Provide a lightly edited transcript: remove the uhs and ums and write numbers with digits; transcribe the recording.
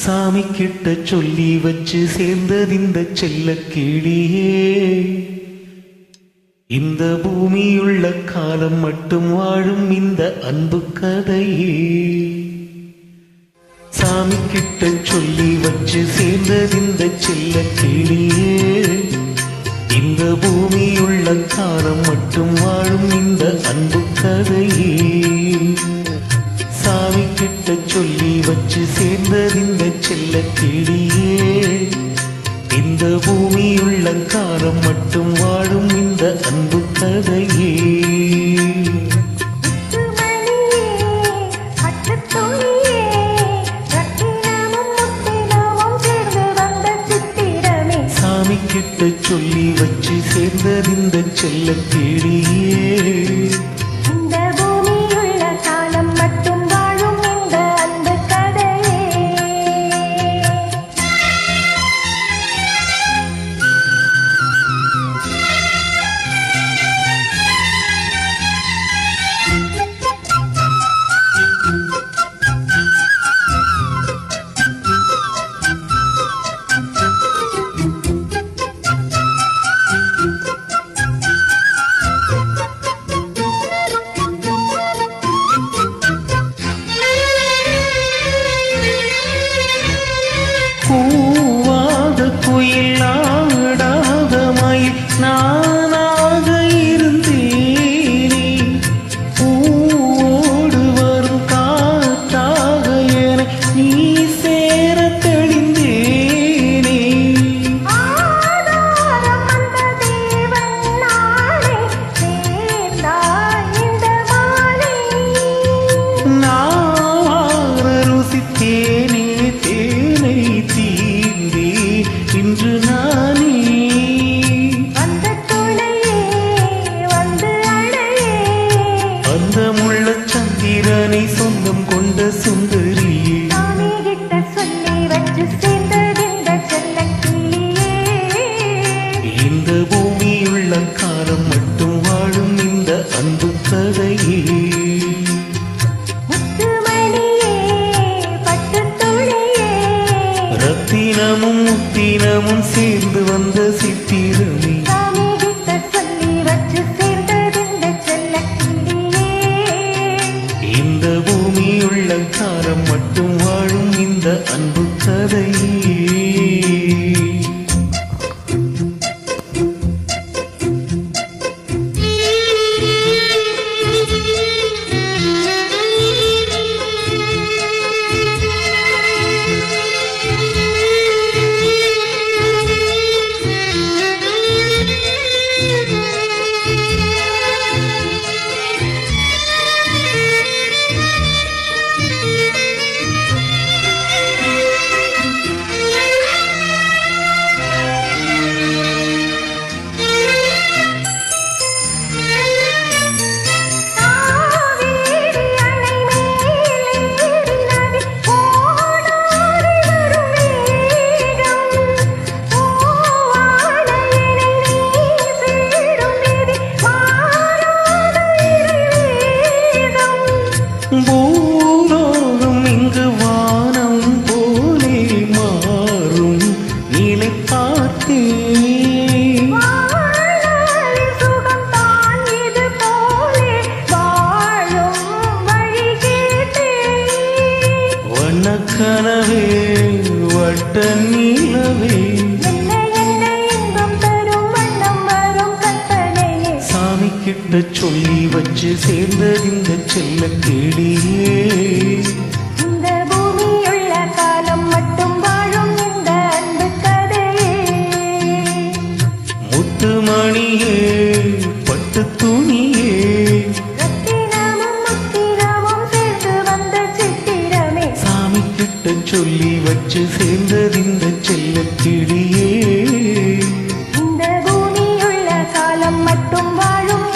சாமி கிட்ட சொல்லி வச்சு சேர்ந்தது இந்த செல்ல கிளியே. இந்த பூமியுள்ள காலம் மட்டும் வாழும் இந்த அன்பு கதையே. சாமி கிட்ட சொல்லி வச்சு சேர்ந்தது இந்த செல்ல கிளியே. இந்த பூமியுள்ள காலம் மட்டும் வாழும் இந்த அன்பு கதையே. சாமி கிட்ட சொல்லி வச்சு சேர்ந்தது இந்த செல்ல கிளியே. இந்த பூமியுள்ள காலம் மட்டும் வாழும் இந்த அன்பு கதையே. சாமி கிட்ட சொல்லி வச்சு சேர்ந்தது இந்த செல்ல கிளியே. பூவாத குயில் ஆடாத மயில் நானாக இருந்தேனே. பூவோடு வரும் காற்றாக என நீ சேர தெளிந்தேனே. நான் ருசித்தேனே தேனை தீண்டே இன்று நானே. அந்த முள்ள சந்திரனை சொந்தம் கொண்ட சுந்தரியே. இந்த பூமியுள்ள காலம் மட்டும் வாழும் இந்த அன்பு கதையே. ரத்தினமும் முத்தினமும் சேர்ந்து வந்த சித்திரமே. இந்த பூமியுள்ள காலம் மட்டும் வாழும் இந்த அன்பு கதையே. பூலோகம் இங்கு வானம் போலே மாறும் நிலை பார்த்தேன். வண்ணக்கனவே வட்ட நிலவே. சாமி கிட்ட சொல்லி வச்சு சேர்ந்தது இந்த செல்ல கிளியே. இந்த பூமியுள்ள காலம் மட்டும் வாழும் இந்த அன்பு கதையே. முத்துமணியே பட்டு துணியே. ரத்தினமும் முத்தினமும் சேர்ந்து வந்த சித்திரமே. சாமி கிட்ட சொல்லி வச்சு சேர்ந்தது இந்த செல்ல கிளியே. இந்த பூமியுள்ள காலம் மட்டும் வாழும்